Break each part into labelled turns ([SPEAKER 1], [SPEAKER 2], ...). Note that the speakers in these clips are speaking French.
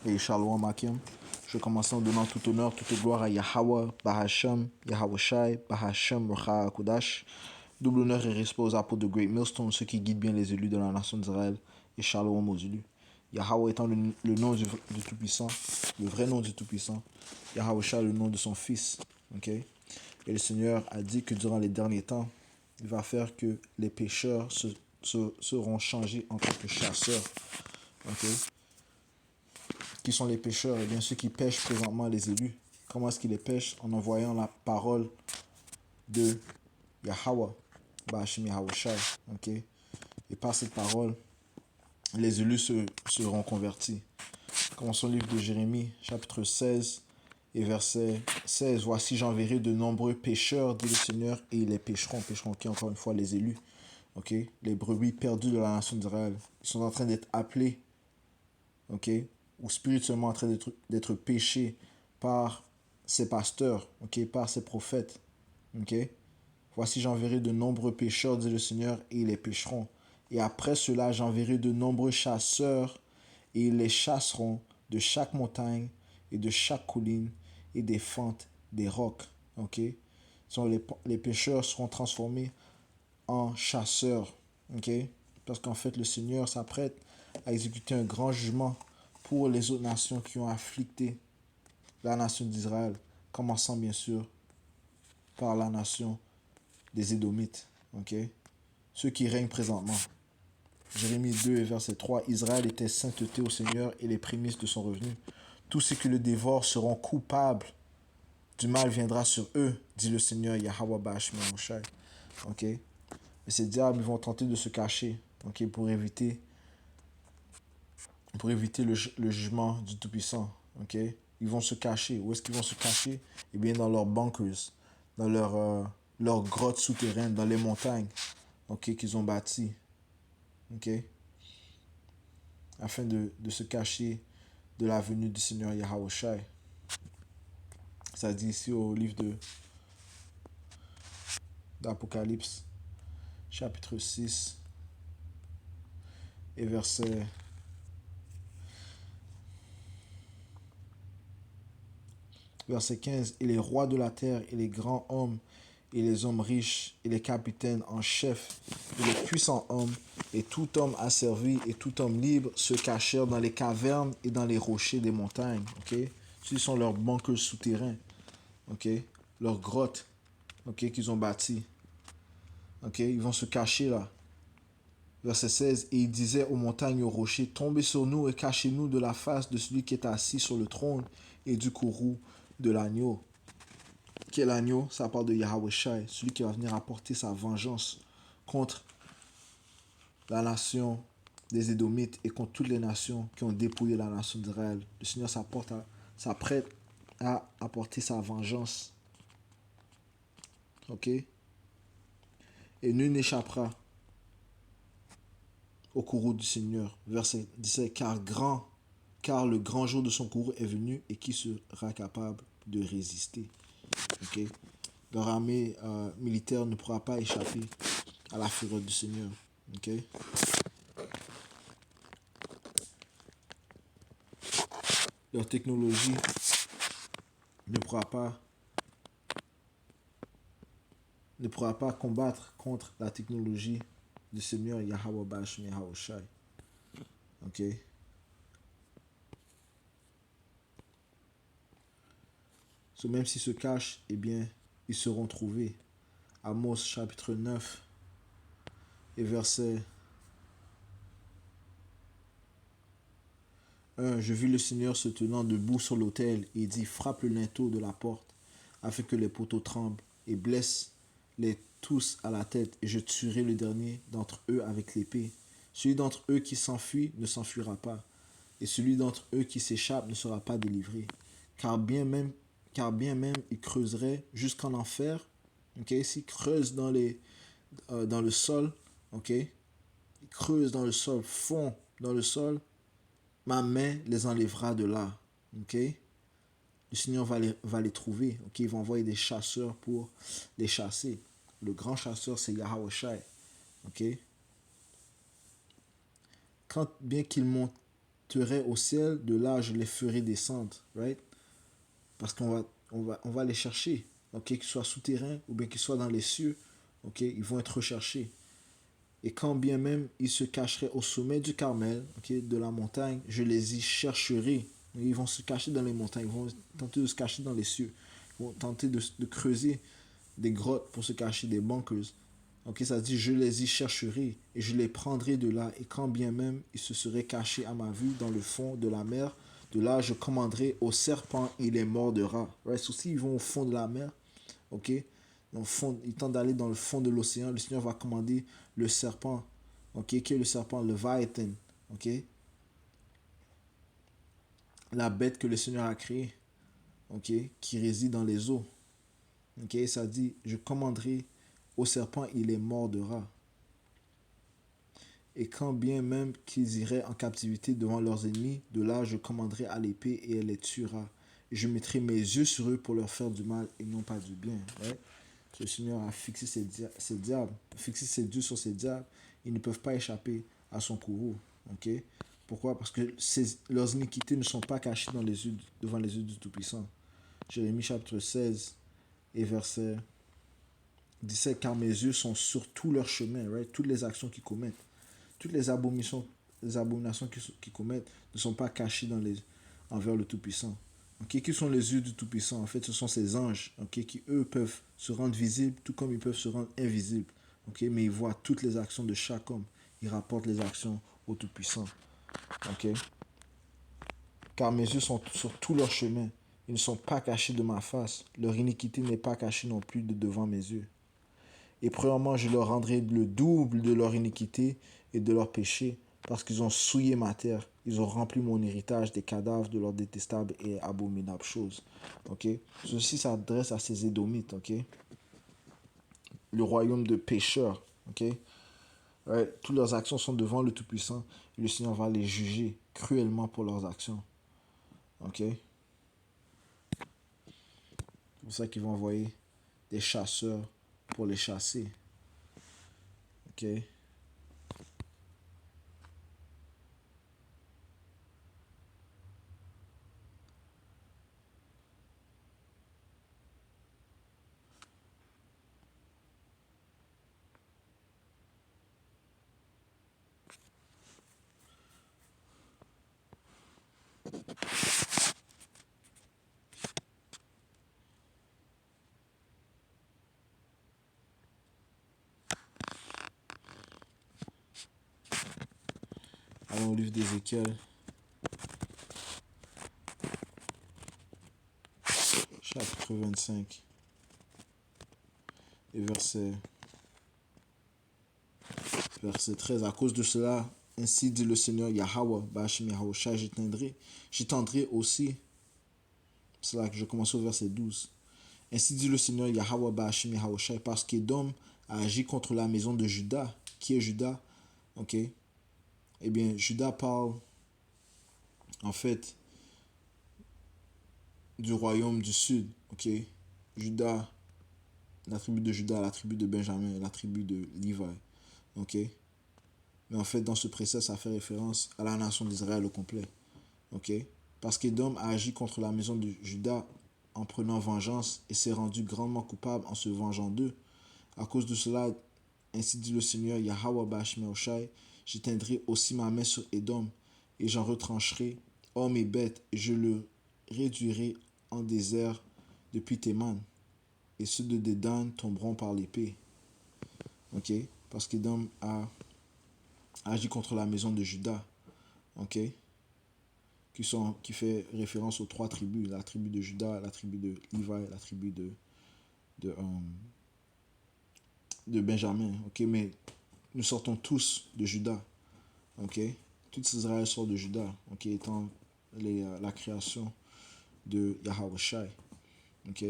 [SPEAKER 1] Et Shalom Akim. Je vais commencer en donnant tout honneur, toute gloire à Yahweh, Bahasham, Yahweh Shai, Bahasham, Racha Kodash. Double honneur et respect aux apôtres de Great Millstone, ceux qui guident bien les élus de la nation d'Israël. Et Shalom aux élus. Yahweh étant le nom du Tout-Puissant, le vrai nom du Tout-Puissant. Yahweh Shai, le nom de son Fils. Okay? Et le Seigneur a dit que durant les derniers temps, il va faire que les pécheurs seront changés en tant que chasseurs. Okay? Qui sont les pécheurs? Eh bien, ceux qui pêchent présentement les élus. Comment est-ce qu'ils les pêchent? En envoyant la parole de Yahweh, Ba'ashim Yahweh Shai. Okay? Et par cette parole, les élus seront convertis. Commençons le livre de Jérémie, chapitre 16 et verset 16. Voici, j'enverrai de nombreux pécheurs, dit le Seigneur, et ils les pêcheront. Pêcheront qui? Encore une fois, les élus. Okay? Les brebis perdues de la nation d'Israël. Ils sont en train d'être appelés, okay? Ou spirituellement en train d'être péchés par ses pasteurs, okay? Par ses prophètes. Okay? Voici, j'enverrai de nombreux pécheurs, dit le Seigneur, et ils les pêcheront. Et après cela, j'enverrai de nombreux chasseurs, et ils les chasseront de chaque montagne et de chaque colline et des fentes des rocs. Okay? Les pécheurs seront transformés en chasseurs. Okay? Parce qu'en fait, le Seigneur s'apprête à exécuter un grand jugement pour les autres nations qui ont afflicté la nation d'Israël, commençant bien sûr par la nation des Édomites. Okay? Ceux qui règnent présentement. Jérémie 2, verset 3. Israël était sainteté au Seigneur et les prémices de son revenu. Tous ceux qui le dévorent seront coupables. Du mal viendra sur eux, dit le Seigneur Yahweh Ba'ashim Yahushai. Okay? Et ces diables vont tenter de se cacher, okay, pour éviter le jugement du Tout-Puissant. Okay? Ils vont se cacher. Où est-ce qu'ils vont se cacher? Eh bien, dans leurs bunkers, dans leurs grottes souterraines, dans les montagnes, okay, qu'ils ont bâties. Okay? Afin de se cacher de la venue du Seigneur Yahweh Shai. Ça dit ici au livre d'Apocalypse, chapitre 6 et verset 15. Et les rois de la terre et les grands hommes et les hommes riches et les capitaines en chef et les puissants hommes et tout homme asservi et tout homme libre se cachèrent dans les cavernes et dans les rochers des montagnes. Okay? Ce sont leurs bunkers souterrains. Okay? Leurs grottes, okay, qu'ils ont bâties. Okay? Ils vont se cacher là. Verset 16. Et il disait aux montagnes et aux rochers, tombez sur nous et cachez-nous de la face de celui qui est assis sur le trône et du courroux de l'agneau. Qui est l'agneau? Ça parle de Yahweh Shai, celui qui va venir apporter sa vengeance contre la nation des Édomites et contre toutes les nations qui ont dépouillé la nation d'Israël. Le Seigneur s'apprête à apporter sa vengeance. Ok? Et nul n'échappera au courroux du Seigneur. Verset 17. Car le grand jour de son courroux est venu et qui sera capable de résister? Okay? Leur armée militaire ne pourra pas échapper à la fureur du Seigneur. Okay? Leur technologie ne pourra pas combattre contre la technologie du Seigneur Yahweh Ba'ashim Yahweh Shai. Okay? So, même s'ils se cachent, eh bien, ils seront trouvés. Amos chapitre 9 et verset 1. Je vis le Seigneur se tenant debout sur l'autel et dit, frappe le linteau de la porte afin que les poteaux tremblent et blesse-les tous à la tête et je tuerai le dernier d'entre eux avec l'épée. Celui d'entre eux qui s'enfuit ne s'enfuira pas et celui d'entre eux qui s'échappe ne sera pas délivré. Car bien même il creuserait jusqu'en enfer. Okay? S'il creuse dans le sol, okay? Il creuse dans le sol, fond dans le sol, ma main les enlèvera de là. Okay? Le Seigneur va les trouver. Okay? Il va envoyer des chasseurs pour les chasser. Le grand chasseur, c'est Yahweh Shai. Okay? Quand bien qu'ils m'ont monterai au ciel, de là je les ferai descendre, right? Parce on va les chercher, ok? Qu'ils soient souterrains ou bien qu'ils soient dans les cieux, ok? Ils vont être recherchés. Et quand bien même ils se cacheraient au sommet du Carmel, ok, de la montagne, je les y chercherai. Ils vont se cacher dans les montagnes, ils vont tenter de se cacher dans les cieux, ils vont tenter de creuser des grottes pour se cacher des bunkers. Ok, ça dit je les y chercherai et je les prendrai de là. Et quand bien même ils se seraient cachés à ma vue dans le fond de la mer, de là je commanderai au serpent et il les mordra. Right? So, si ils vont au fond de la mer, ok, dans le fond, ils tentent d'aller dans le fond de l'océan, le Seigneur va commander le serpent, ok, qui est le serpent, le Leviathan, ok, la bête que le Seigneur a créée, ok, qui réside dans les eaux. Ok, ça dit, je commanderai au serpent, il les mordra. Et quand bien même qu'ils iraient en captivité devant leurs ennemis, de là je commanderai à l'épée et elle les tuera. Et je mettrai mes yeux sur eux pour leur faire du mal et non pas du bien. Ouais. Le Seigneur a fixé ses diables, fixé ses dieux sur ses diables. Ils ne peuvent pas échapper à son courroux. Ok. Pourquoi? Parce que leurs iniquités ne sont pas cachées devant les yeux du Tout-Puissant. Jérémie chapitre 16 et verset 17. Car mes yeux sont sur tout leur chemin, right? Toutes les actions qu'ils commettent. Toutes les abominations qu'ils commettent ne sont pas cachées envers le Tout-Puissant. Okay? Qui sont les yeux du Tout-Puissant? En fait, ce sont ces anges, okay, qui, eux, peuvent se rendre visibles, tout comme ils peuvent se rendre invisibles. Okay? Mais ils voient toutes les actions de chaque homme. Ils rapportent les actions au Tout-Puissant. Okay? Car mes yeux sont sur tout leur chemin. Ils ne sont pas cachés de ma face. Leur iniquité n'est pas cachée non plus de devant mes yeux. Et premièrement, je leur rendrai le double de leur iniquité et de leur péché, parce qu'ils ont souillé ma terre. Ils ont rempli mon héritage des cadavres de leurs détestables et abominables choses. Okay? Ceci s'adresse à ces Édomites. Okay? Le royaume de pécheurs. Okay? Ouais, toutes leurs actions sont devant le Tout-Puissant. Et le Seigneur va les juger cruellement pour leurs actions. Okay? C'est pour ça qu'ils vont envoyer des chasseurs pour les chasser. Okay? Allons au livre d'Ézéchiel, chapitre 25, et verset 13. À cause de cela, ainsi dit le Seigneur Yahweh, Ba'ashim Yahushua, j'étendrai aussi, c'est là que je commence au verset 12. Ainsi dit le Seigneur Yahweh, Ba'ashim Yahushua, parce qu'Édom a agi contre la maison de Juda. Qui est Juda? Ok. Eh bien, Juda parle, en fait, du royaume du sud. Ok. Juda, la tribu de Juda, la tribu de Benjamin, la tribu de Levi. Ok. Mais en fait, dans ce précepte, ça fait référence à la nation d'Israël au complet. Ok. Parce qu'Édom a agi contre la maison de Juda en prenant vengeance et s'est rendu grandement coupable en se vengeant d'eux. À cause de cela, ainsi dit le Seigneur Yahweh Ba'ashim, j'éteindrai aussi ma main sur Édom et j'en retrancherai hommes et bêtes et je le réduirai en désert depuis Théman. Et ceux de Dédan tomberont par l'épée. Ok. Parce qu'Édom a agi contre la maison de Juda. Ok. Qui fait référence aux trois tribus, la tribu de Juda, la tribu de Levi, la tribu de, de Benjamin. Ok, mais nous sortons tous de Juda. Ok, tout Israël sort de Juda, ok, étant la création de Yahweh Shai. Ok,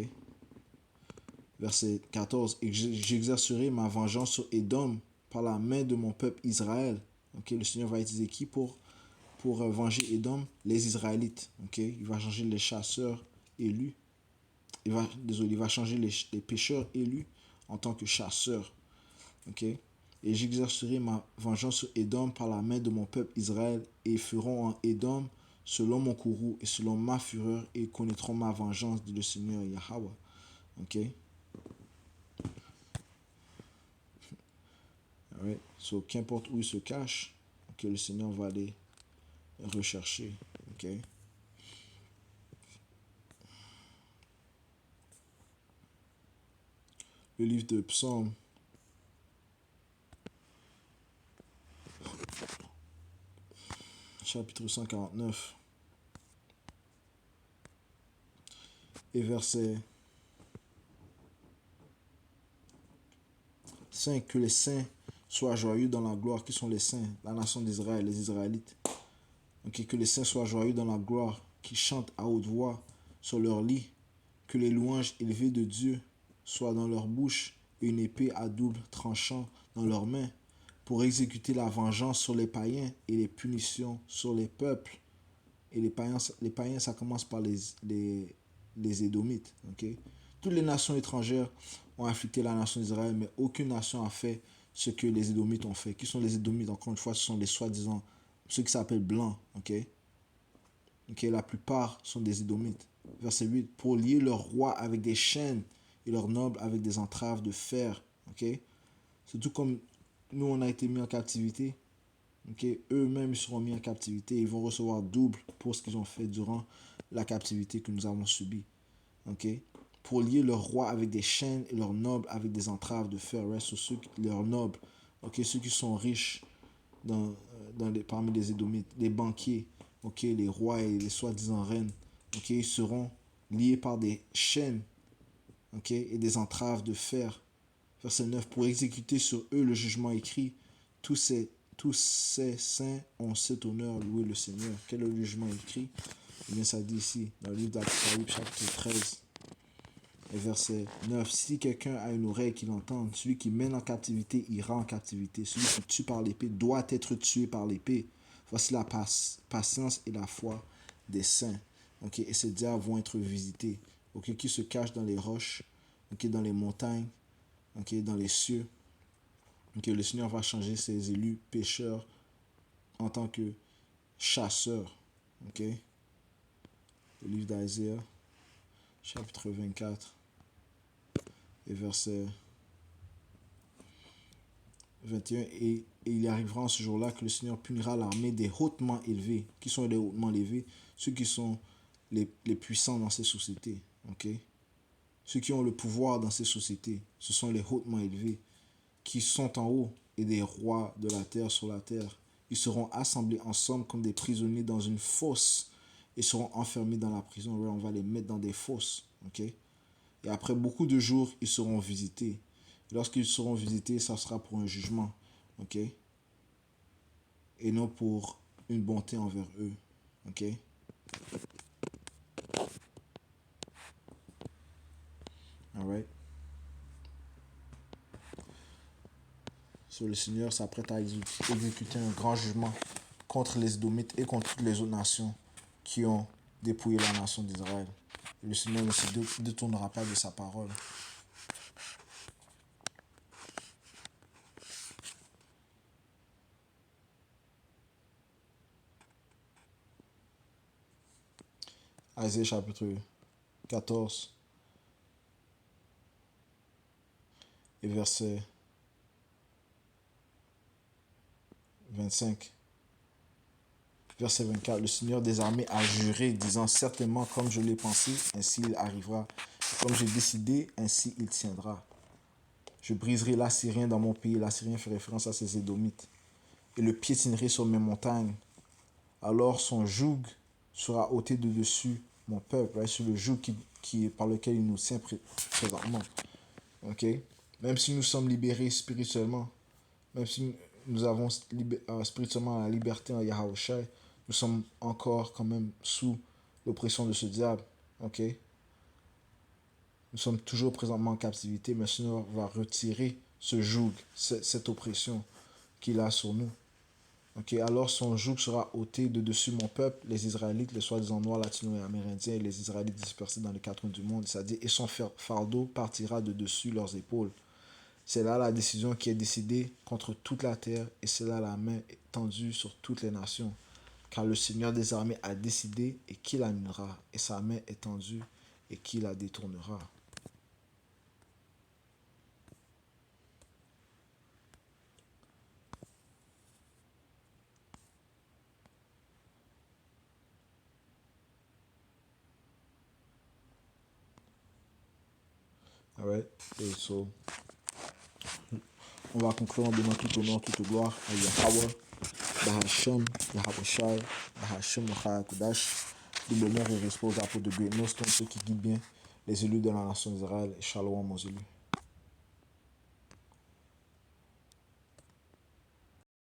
[SPEAKER 1] verset 14. Et j'exercerai ma vengeance sur Édom par la main de mon peuple Israël. Ok, le Seigneur va utiliser qui pour venger Édom? Les Israélites. Ok, il va changer les chasseurs élus. Il va changer les pécheurs élus en tant que chasseurs. Ok, Et j'exercerai ma vengeance sur Édom par la main de mon peuple Israël, et ils feront en Édom selon mon courroux et selon ma fureur, et ils connaîtront ma vengeance, dit le Seigneur Yahweh. Ok? Alright? So, qu'importe où ils se cachent, que le Seigneur va les rechercher. Ok? Le livre de Psaume, chapitre 149, et verset 5, que les saints soient joyeux dans la gloire. Qui sont les saints? La nation d'Israël, les Israélites. Okay, que les saints soient joyeux dans la gloire, qui chantent à haute voix sur leur lit, que les louanges élevées de Dieu soient dans leur bouche et une épée à double tranchant dans leurs mains, pour exécuter la vengeance sur les païens et les punitions sur les peuples. Et les païens, ça commence par les Édomites. Okay? Toutes les nations étrangères ont afflicté la nation d'Israël, mais aucune nation a fait ce que les Édomites ont fait. Qui sont les Édomites? Encore une fois, ce sont les soi-disant, ceux qui s'appellent blancs. Okay? Okay? La plupart sont des Édomites. Verset 8. Pour lier leurs rois avec des chaînes et leurs nobles avec des entraves de fer. Okay? C'est tout comme nous, on a été mis en captivité. Okay? Eux-mêmes seront mis en captivité. Ils vont recevoir double pour ce qu'ils ont fait durant la captivité que nous avons subie. Okay? Pour lier leurs rois avec des chaînes et leurs nobles avec des entraves de fer. Right? Sur ceux, leurs nobles, okay? Ceux qui sont riches parmi les Édomites, les banquiers, okay? Les rois et les soi-disant reines, okay? Ils seront liés par des chaînes, okay? Et des entraves de fer. Verset 9. Pour exécuter sur eux le jugement écrit, tous ces saints ont cet honneur, louer le Seigneur. Quel est le jugement écrit? Eh bien, ça dit ici, dans le livre d'Apocalypse, chapitre 13, et verset 9. Si quelqu'un a une oreille qu'il entende, celui qui mène en captivité ira en captivité. Celui qui tue par l'épée doit être tué par l'épée. Voici la patience et la foi des saints. Okay? Et ces diables vont être visités. Okay? Qui se cachent dans les roches, okay? Dans les montagnes, okay? Dans les cieux. Okay? Le Seigneur va changer ses élus pécheurs en tant que chasseurs. Okay? Le livre d'Isaiah, chapitre 24, et verset 21. Et il arrivera en ce jour-là que le Seigneur punira l'armée des hautement élevés. Qui sont les hautement élevés? Ceux qui sont les puissants dans ces sociétés. Okay? Ceux qui ont le pouvoir dans ces sociétés, ce sont les hautement élevés, qui sont en haut, et des rois de la terre sur la terre. Ils seront assemblés ensemble comme des prisonniers dans une fosse et seront enfermés dans la prison. On va les mettre dans des fosses. Okay? Et après beaucoup de jours, ils seront visités. Et lorsqu'ils seront visités, ça sera pour un jugement. Okay? Et non pour une bonté envers eux. Okay? Alright? So, le Seigneur s'apprête à exécuter un grand jugement contre les Édomites et contre toutes les autres nations qui ont dépouillé la nation d'Israël. Et le Seigneur ne se détournera pas de sa parole. Isaïe chapitre 14 et verset 25. Verset 24. Le Seigneur des armées a juré, disant: certainement, comme je l'ai pensé, ainsi il arrivera. Et comme j'ai décidé, ainsi il tiendra. Je briserai l'Assyrien dans mon pays. L'Assyrien fait référence à ses Édomites. Et le piétinerai sur mes montagnes. Alors son joug sera ôté de dessus mon peuple. Right? Sur le joug par lequel il nous tient présentement. Okay? Même si nous sommes libérés spirituellement, même si nous avons spirituellement la liberté en Yahushua, nous sommes encore quand même sous l'oppression de ce diable. Okay? Nous sommes toujours présentement en captivité, mais le Seigneur va retirer ce joug, cette oppression qu'il a sur nous. Okay? Alors son joug sera ôté de dessus mon peuple, les Israélites, les soi-disant noirs, latinos et amérindiens, et les Israélites dispersés dans les quatre coins du monde, c'est-à-dire, et son fardeau partira de dessus leurs épaules. C'est là la décision qui est décidée contre toute la terre, et c'est là la main tendue sur toutes les nations. Car le Seigneur des armées a décidé et qui l'annulera, et sa main est tendue et qui la détournera. Alright, et so, on va conclure en donnant tout honneur, toute gloire à Yahweh, Bahashem, Yahweh Shai, Bahashem, Yahweh Kudash. Double honneur et respect aux apôtres de Great Millstone, ceux qui guident bien les élus de la nation d'Israël, et Shalom aux élus.